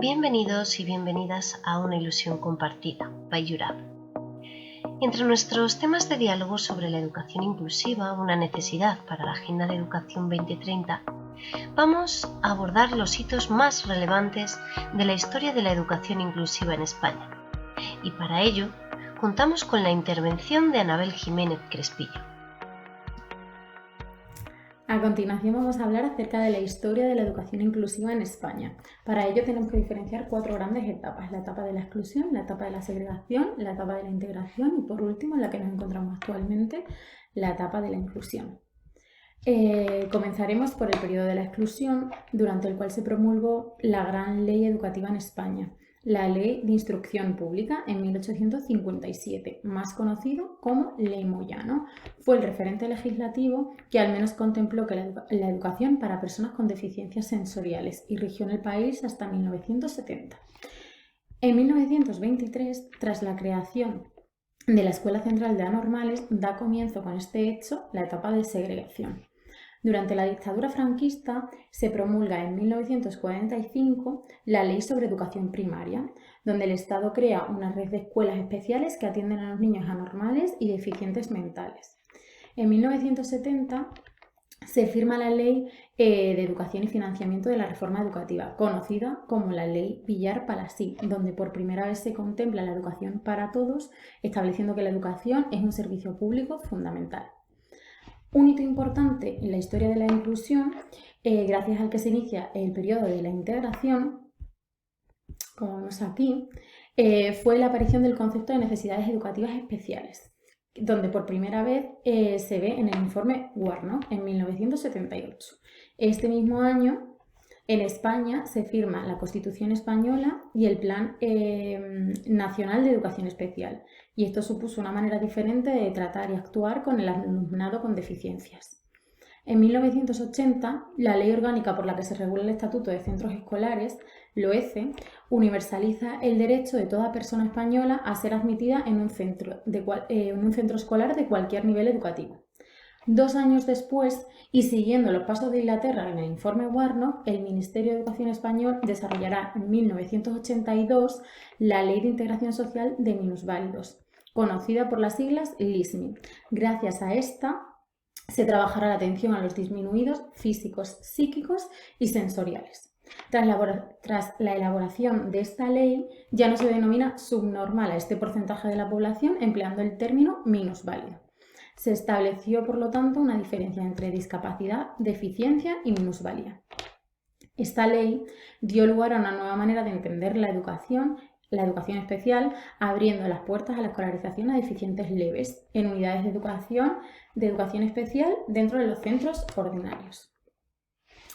Bienvenidos y bienvenidas a Una ilusión compartida, by Yurab. Entre nuestros temas de diálogo sobre la educación inclusiva, una necesidad para la Agenda de Educación 2030, vamos a abordar los hitos más relevantes de la historia de la educación inclusiva en España. Y para ello, contamos con la intervención de Anabel Jiménez Crespillo. A continuación vamos a hablar acerca de la historia de la educación inclusiva en España. Para ello tenemos que diferenciar 4 grandes etapas: la etapa de la exclusión, la etapa de la segregación, la etapa de la integración y por último, en la que nos encontramos actualmente, la etapa de la inclusión. Comenzaremos por el periodo de la exclusión, durante el cual se promulgó la Gran Ley Educativa en España, la Ley de Instrucción Pública en 1857, más conocido como Ley Moyano. Fue el referente legislativo que al menos contempló que la educación para personas con deficiencias sensoriales y rigió en el país hasta 1970. En 1923, tras la creación de la Escuela Central de Anormales, da comienzo con este hecho la etapa de segregación. Durante la dictadura franquista se promulga en 1945 la Ley sobre Educación Primaria, donde el Estado crea una red de escuelas especiales que atienden a los niños anormales y deficientes mentales. En 1970 se firma la Ley de Educación y Financiamiento de la Reforma Educativa, conocida como la Ley Villar-Palasí, donde por primera vez se contempla la educación para todos, estableciendo que la educación es un servicio público fundamental. Un hito importante en la historia de la inclusión, gracias al que se inicia el periodo de la integración, como vemos aquí, fue la aparición del concepto de necesidades educativas especiales, donde por primera vez se ve en el informe Warnock en 1978. Este mismo año, en España se firma la Constitución Española y el Plan Nacional de Educación Especial, y esto supuso una manera diferente de tratar y actuar con el alumnado con deficiencias. En 1980, la Ley Orgánica por la que se regula el Estatuto de Centros Escolares, LOECE, universaliza el derecho de toda persona española a ser admitida en un centro escolar de cualquier nivel educativo. 2 años después, y siguiendo los pasos de Inglaterra en el informe Warnock, el Ministerio de Educación español desarrollará en 1982 la Ley de Integración Social de Minusválidos, conocida por las siglas LISMI. Gracias a esta se trabajará la atención a los disminuidos físicos, psíquicos y sensoriales. Tras la elaboración de esta ley, ya no se denomina subnormal a este porcentaje de la población, empleando el término minusválido. Se estableció, por lo tanto, una diferencia entre discapacidad, deficiencia y minusvalía. Esta ley dio lugar a una nueva manera de entender la educación especial, abriendo las puertas a la escolarización a deficientes leves en unidades de educación especial dentro de los centros ordinarios.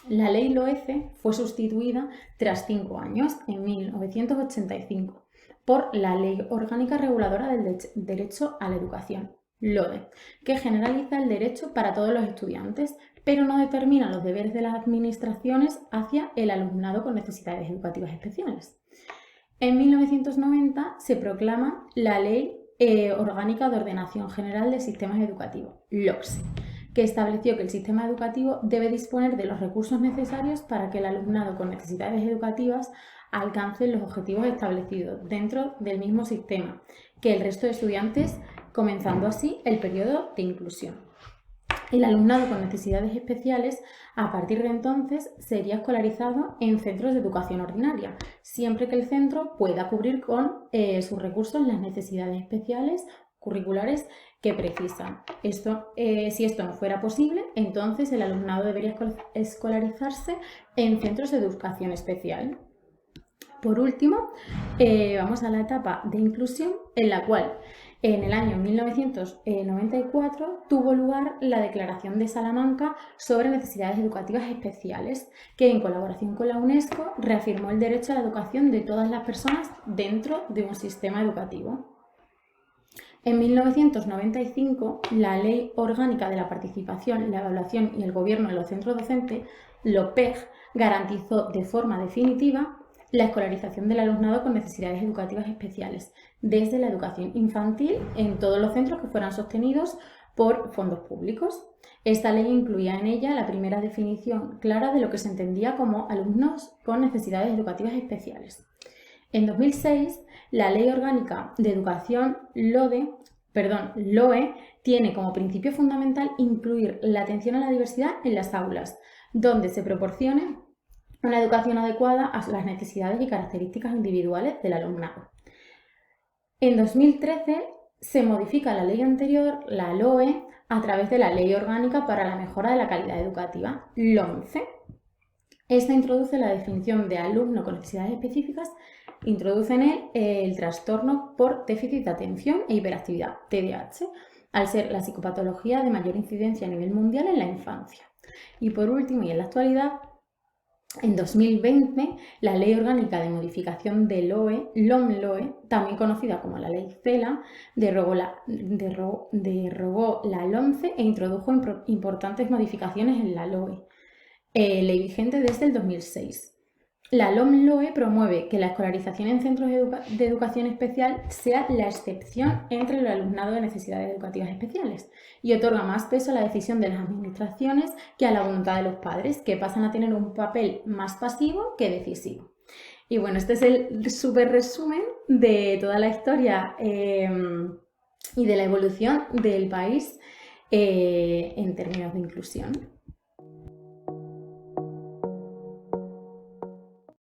La ley LOECE fue sustituida tras 5 años, en 1985, por la Ley Orgánica Reguladora del Derecho a la Educación, LODE, que generaliza el derecho para todos los estudiantes, pero no determina los deberes de las administraciones hacia el alumnado con necesidades educativas especiales. En 1990 se proclama la Ley Orgánica de Ordenación General de Sistemas Educativos, LOCSE, que estableció que el sistema educativo debe disponer de los recursos necesarios para que el alumnado con necesidades educativas alcance los objetivos establecidos dentro del mismo sistema que el resto de estudiantes, comenzando así el periodo de inclusión. El alumnado con necesidades especiales, a partir de entonces, sería escolarizado en centros de educación ordinaria, siempre que el centro pueda cubrir con sus recursos las necesidades especiales curriculares que precisan. Si esto no fuera posible, entonces el alumnado debería escolarizarse en centros de educación especial. Por último, vamos a la etapa de inclusión, en la cual en el año 1994 tuvo lugar la Declaración de Salamanca sobre necesidades educativas especiales, que en colaboración con la UNESCO reafirmó el derecho a la educación de todas las personas dentro de un sistema educativo. En 1995, la Ley Orgánica de la Participación, la Evaluación y el Gobierno de los Centros Docentes, LOPEG, garantizó de forma definitiva la escolarización del alumnado con necesidades educativas especiales, desde la educación infantil en todos los centros que fueran sostenidos por fondos públicos. Esta ley incluía en ella la primera definición clara de lo que se entendía como alumnos con necesidades educativas especiales. En 2006, la Ley Orgánica de Educación LOE tiene como principio fundamental incluir la atención a la diversidad en las aulas, donde se proporcione una educación adecuada a las necesidades y características individuales del alumnado. En 2013 se modifica la ley anterior, la LOE, a través de la Ley Orgánica para la Mejora de la Calidad Educativa, LOMCE. Esta introduce la definición de alumno con necesidades específicas, introduce en él el trastorno por déficit de atención e hiperactividad, TDAH, al ser la psicopatología de mayor incidencia a nivel mundial en la infancia. Y por último, y en la actualidad, en 2020, la Ley Orgánica de Modificación de LOMLOE, también conocida como la Ley CELA, derogó la LOMCE e introdujo importantes modificaciones en la LOE, ley vigente desde el 2006. La LOMLOE promueve que la escolarización en centros de educación especial sea la excepción entre el alumnado de necesidades educativas especiales y otorga más peso a la decisión de las administraciones que a la voluntad de los padres, que pasan a tener un papel más pasivo que decisivo. Y bueno, este es el súper resumen de toda la historia y de la evolución del país en términos de inclusión.